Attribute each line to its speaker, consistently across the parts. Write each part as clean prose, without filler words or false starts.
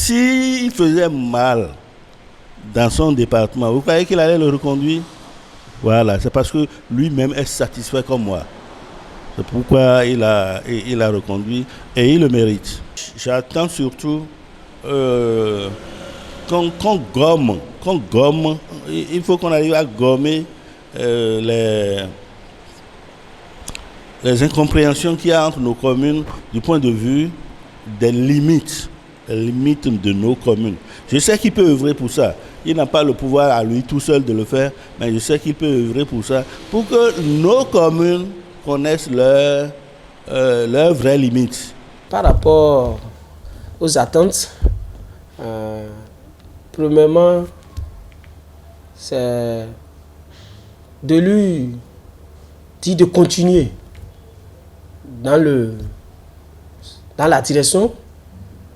Speaker 1: s'il faisait mal dans son département, vous croyez qu'il allait le reconduire? Voilà, c'est parce que lui-même est satisfait comme moi. C'est pourquoi il a reconduit et il le mérite. J'attends surtout qu'on gomme, il faut qu'on arrive à gommer les incompréhensions qu'il y a entre nos communes du point de vue des limites de nos communes. Je sais qu'il peut œuvrer pour ça. Il n'a pas le pouvoir à lui tout seul de le faire, mais je sais qu'il peut œuvrer pour ça, pour que nos communes connaissent leurs vraies limites.
Speaker 2: Par rapport aux attentes, premièrement, c'est de lui dire de continuer dans la direction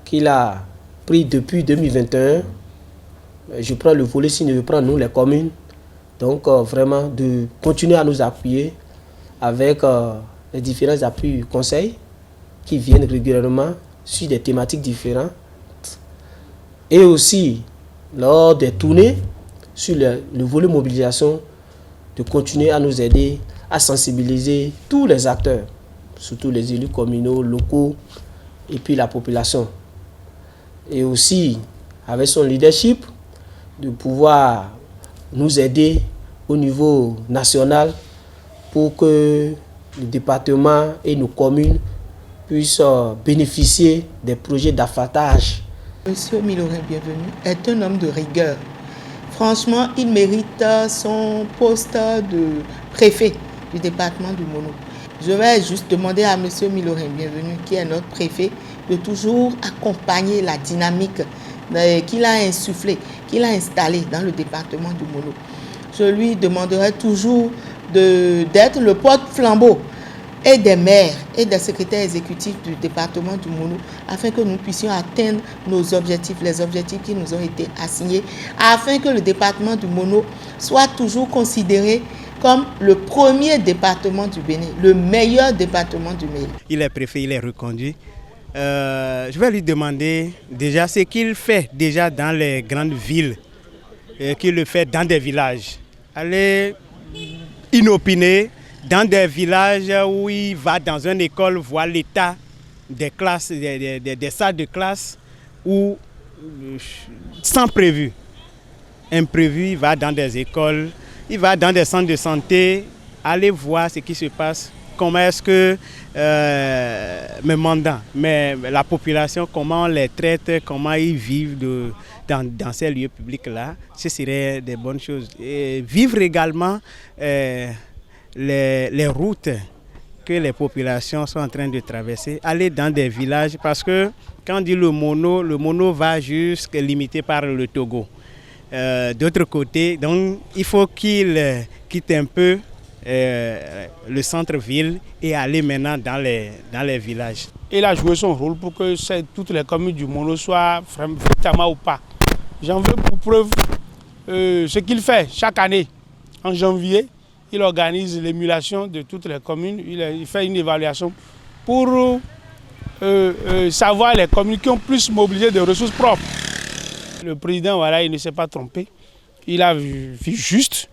Speaker 2: qu'il a pris depuis 2021. Je prends le volet, si je prends nous les communes, donc vraiment de continuer à nous appuyer avec les différents appuis conseils qui viennent régulièrement sur des thématiques différentes, et aussi lors des tournées sur le volet mobilisation, de continuer à nous aider à sensibiliser tous les acteurs, surtout les élus communaux, locaux et puis la population. Et aussi avec son leadership, de pouvoir nous aider au niveau national pour que le département et nos communes puissent bénéficier des projets d'affaltage.
Speaker 3: Monsieur Milorin Bienvenu est un homme de rigueur. Franchement, il mérite son poste de préfet du département du Mono. Je vais juste demander à monsieur Milorin Bienvenu, qui est notre préfet, de toujours accompagner la dynamique qu'il a insufflée, qu'il a installée dans le département du Mono. Je lui demanderai toujours d'être le porte-flambeau et des maires et des secrétaires exécutifs du département du Mono, afin que nous puissions atteindre nos objectifs, les objectifs qui nous ont été assignés, afin que le département du Mono soit toujours considéré comme le premier département du Bénin, le meilleur département du Bénin.
Speaker 4: Il est préfet, il est reconduit. Je vais lui demander déjà ce qu'il fait déjà dans les grandes villes, qu'il le fait dans des villages. Aller inopiné dans des villages où il va dans une école voir l'état des classes, des salles de classe, où sans prévu, imprévu, il va dans des écoles, il va dans des centres de santé, aller voir ce qui se passe, comment est-ce que mes mandants, mais la population, comment on les traite, comment ils vivent dans ces lieux publics-là, ce serait des bonnes choses. Et vivre également les routes que les populations sont en train de traverser, aller dans des villages, parce que quand on dit le mono va jusqu'à limité par le Togo. D'autre côté, donc il faut qu'il quitte un peu le centre-ville et aller maintenant dans les villages.
Speaker 5: Il a joué son rôle pour que toutes les communes du Mono soient véritablement au pas. J'en veux pour preuve ce qu'il fait chaque année. En janvier, il organise l'émulation de toutes les communes. Il fait une évaluation pour savoir les communes qui ont plus mobilisé de ressources propres. Le président, voilà, il ne s'est pas trompé. Il a vu juste.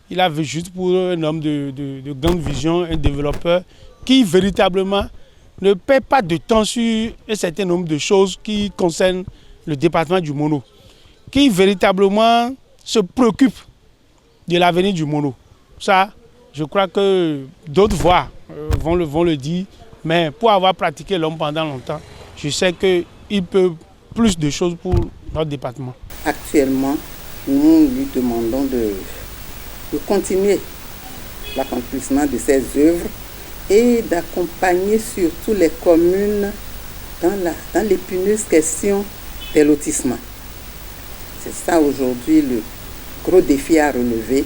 Speaker 5: Il a vu juste pour un homme de grande vision, un développeur qui véritablement ne paie pas de temps sur un certain nombre de choses qui concernent le département du Mono, qui véritablement se préoccupe de l'avenir du Mono. Ça, je crois que d'autres voix vont le dire, mais pour avoir pratiqué l'homme pendant longtemps, je sais qu'il peut plus de choses pour notre département.
Speaker 6: Actuellement, nous lui demandons de continuer l'accomplissement de ses œuvres et d'accompagner surtout les communes dans l'épineuse question des lotissements. C'est ça aujourd'hui le gros défi à relever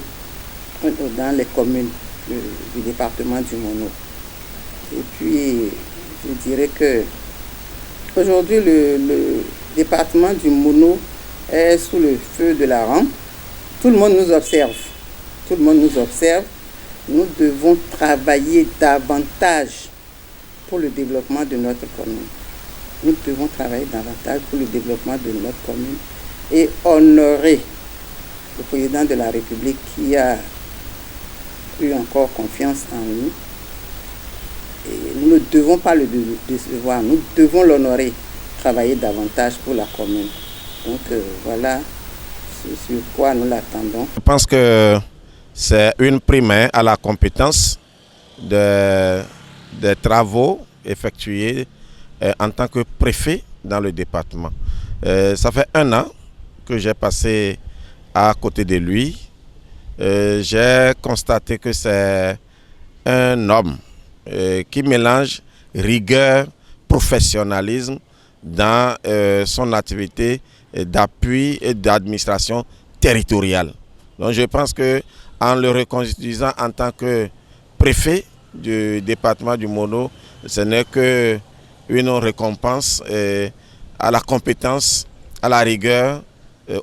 Speaker 6: dans les communes du département du Mono. Et puis, je dirais que aujourd'hui, le département du Mono est sous le feu de la rampe. Tout le monde nous observe. Tout le monde nous observe. Nous devons travailler davantage pour le développement de notre commune. nous devons travailler davantage pour le développement de notre commune et honorer le président de la République qui a eu encore confiance en nous. Et nous ne devons pas le décevoir, nous devons l'honorer, travailler davantage pour la commune. Donc voilà sur quoi nous l'attendons.
Speaker 7: Je pense que c'est une primaire à la compétence des travaux effectués en tant que préfet dans le département. Ça fait 1 an que j'ai passé à côté de lui. J'ai constaté que c'est un homme qui mélange rigueur, professionnalisme dans son activité d'appui et d'administration territoriale. Donc je pense que en le reconstituant en tant que préfet du département du Mono, ce n'est qu'une récompense à la compétence, à la rigueur,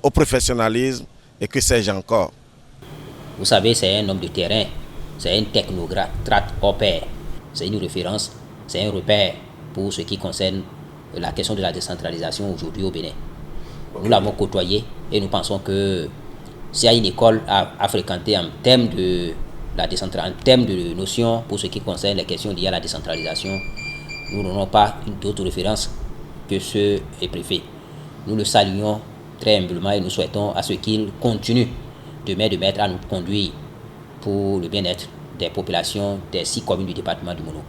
Speaker 7: au professionnalisme et que sais-je encore.
Speaker 8: Vous savez, c'est un homme de terrain, c'est un technocrate hors pair, c'est une référence, c'est un repère pour ce qui concerne la question de la décentralisation aujourd'hui au Bénin. Nous l'avons côtoyé et nous pensons que s'il y a une école à fréquenter en termes de notions pour ce qui concerne les questions liées à la décentralisation, nous n'aurons pas d'autre référence que ce préfet. Nous le saluons très humblement et nous souhaitons à ce qu'il continue de maître à nous conduire pour le bien-être des populations des 6 communes du département du Mono.